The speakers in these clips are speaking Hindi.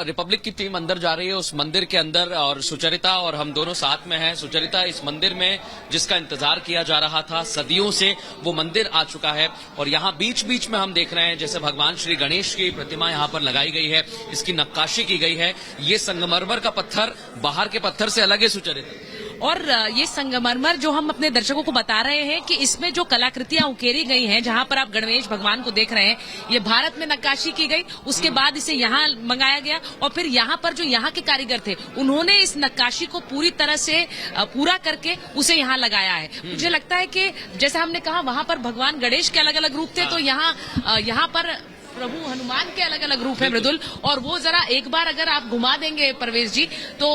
रिपब्लिक की टीम अंदर जा रही है उस मंदिर के अंदर, और सुचरिता और हम दोनों साथ में हैं। सुचरिता, इस मंदिर में जिसका इंतजार किया जा रहा था सदियों से, वो मंदिर आ चुका है और यहाँ बीच बीच में हम देख रहे हैं जैसे भगवान श्री गणेश की प्रतिमा यहाँ पर लगाई गई है, इसकी नक्काशी की गई है। ये संगमरमर का पत्थर बाहर के पत्थर से अलग है सुचरिता, और ये संगमरमर जो हम अपने दर्शकों को बता रहे हैं कि इसमें जो कलाकृतियां उकेरी गई हैं, जहां पर आप गणेश भगवान को देख रहे हैं, ये भारत में नक्काशी की गई, उसके बाद इसे यहाँ मंगाया गया और फिर यहाँ पर जो यहाँ के कारीगर थे उन्होंने इस नक्काशी को पूरी तरह से पूरा करके उसे यहाँ लगाया है। मुझे लगता है कि जैसे हमने कहा वहां पर भगवान गणेश के अलग अलग रूप थे, तो यहाँ पर प्रभु हनुमान के अलग अलग रूप है मृदुल, और वो जरा एक बार अगर आप घुमा देंगे परवेश जी, तो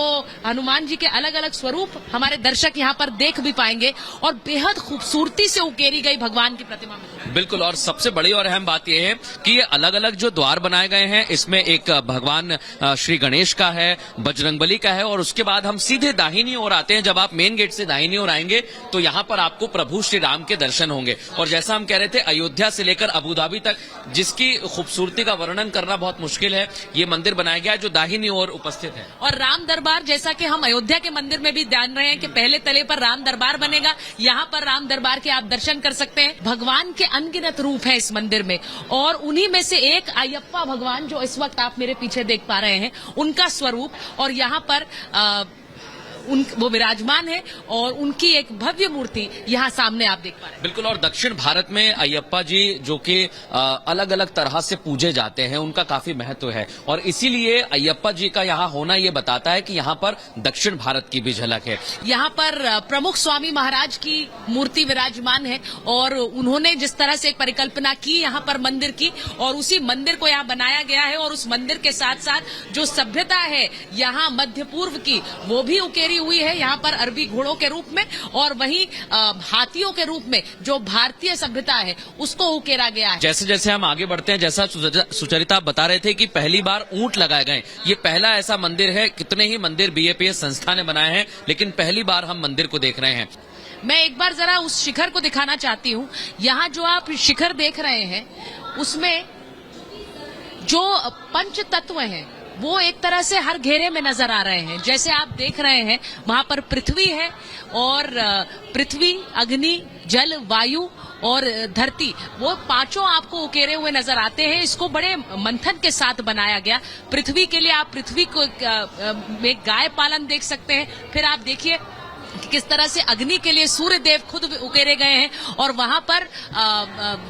हनुमान जी के अलग अलग स्वरूप हमारे दर्शक यहाँ पर देख भी पाएंगे और बेहद खूबसूरती से उकेरी गई भगवान की प्रतिमा में। बिल्कुल, और सबसे बड़ी और अहम बात यह है कि ये अलग अलग जो द्वार बनाए गए हैं, इसमें एक भगवान श्री गणेश का है, बजरंगबली का है, और उसके बाद हम सीधे दाहिनी ओर आते हैं। जब आप मेन गेट से दाहिनी ओर आएंगे तो यहाँ पर आपको प्रभु श्री राम के दर्शन होंगे। और जैसा हम कह रहे थे, अयोध्या से लेकर अबुधाबी तक जिसकी खूबसूरती का वर्णन करना बहुत मुश्किल है, ये मंदिर बनाया गया है जो दाहिनी ओर उपस्थित है। और राम दरबार, जैसा कि हम अयोध्या के मंदिर में भी जान रहे हैं कि पहले तले पर राम दरबार बनेगा, यहाँ पर राम दरबार के आप दर्शन कर सकते हैं। भगवान के अनगिनत रूप है इस मंदिर में, और उन्हीं में से एक अयप्पा भगवान जो इस वक्त आप मेरे पीछे देख पा रहे हैं, उनका स्वरूप, और यहाँ पर वो विराजमान है और उनकी एक भव्य मूर्ति यहाँ सामने आप देख पा रहे हैं। बिल्कुल, और दक्षिण भारत में अयप्पा जी जो कि अलग अलग तरह से पूजे जाते हैं, उनका काफी महत्व है, और इसीलिए अयप्पा जी का यहाँ होना ये बताता है कि यहाँ पर दक्षिण भारत की भी झलक है। यहाँ पर प्रमुख स्वामी महाराज की मूर्ति विराजमान है, और उन्होंने जिस तरह से एक परिकल्पना की यहाँ पर मंदिर की, और उसी मंदिर को यहाँ बनाया गया है, और उस मंदिर के साथ साथ जो सभ्यता है यहाँ मध्य पूर्व की, वो भी उकेरी हुई है यहाँ पर अरबी घोड़ों के रूप में, और वहीं हाथियों के रूप में जो भारतीय सभ्यता है उसको उकेरा गया है। जैसे जैसे हम आगे बढ़ते हैं, जैसा सुचरिता बता रहे थे कि पहली बार ऊंट लगाए गए, ये पहला ऐसा मंदिर है। कितने ही मंदिर बीएपीएस संस्था ने बनाए हैं, लेकिन पहली बार हम मंदिर को देख रहे हैं। मैं एक बार जरा उस शिखर को दिखाना चाहती हूँ। यहाँ जो आप शिखर देख रहे हैं उसमें जो पंच तत्व हैं वो एक तरह से हर घेरे में नजर आ रहे हैं। जैसे आप देख रहे हैं वहां पर पृथ्वी है, और पृथ्वी, अग्नि, जल, वायु और धरती, वो पांचों आपको उकेरे हुए नजर आते हैं। इसको बड़े मंथन के साथ बनाया गया। पृथ्वी के लिए आप पृथ्वी को में गाय पालन देख सकते हैं। फिर आप देखिए किस तरह से अग्नि के लिए सूर्य देव खुद उकेरे गए हैं, और वहां पर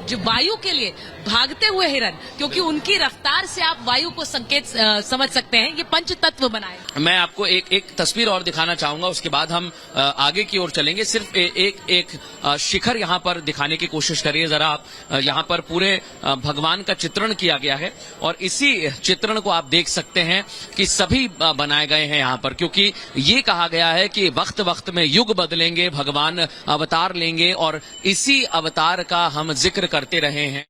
जो वायु के लिए भागते हुए हिरन, क्योंकि उनकी रफ्तार से आप वायु को संकेत समझ सकते हैं। ये पंच तत्व बनाए। मैं आपको एक तस्वीर और दिखाना चाहूंगा, उसके बाद हम आगे की ओर चलेंगे। सिर्फ एक शिखर यहाँ पर दिखाने की कोशिश करिए जरा आप। यहाँ पर पूरे भगवान का चित्रण किया गया है, और इसी चित्रण को आप देख सकते हैं कि सभी बनाए गए हैं यहाँ पर, क्योंकि ये कहा गया है कि वक्त वक्त में युग बदलेंगे, भगवान अवतार लेंगे, और इसी अवतार का हम जिक्र करते रहे हैं।